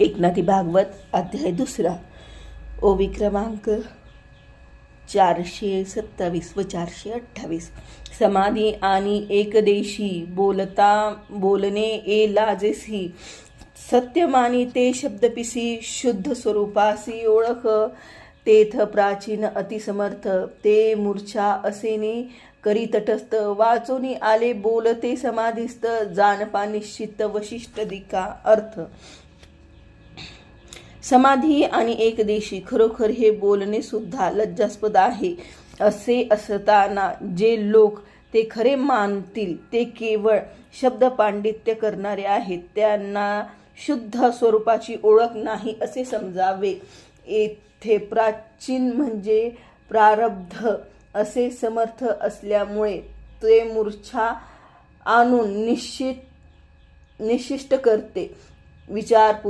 एकनाथी भागवत अध्याय 2 ओवी क्रमांक 427 व 428। समाधी आणि एकदेशी बोलणे ए लाजेसी, सत्य मानी ते शब्दपिसी, शुद्ध स्वरूपासी ओळख तेथ प्राचीन अतिसमर्थ, ते मूर्छा असेनी करी तटस्थ, वाचोनी आले बोलते समाधिस्थ, जानपा निश्चित वशिष्ठ दिका। अर्थ, समाधी आणि एकदेशी खरोखर हे बोलणे सुद्धा लज्जास्पद आहे। असे असताना जे लोक ते खरे मानतील ते केवळ शब्द पांडित्य करणारे आहेत, त्यांना शुद्ध स्वरूपाची ओळख नाही असे समजावे। येथे प्राचीन म्हणजे प्रारब्ध असे समर्थ असल्यामुळे ते मूर्छा आणून निश्चित करते। विचार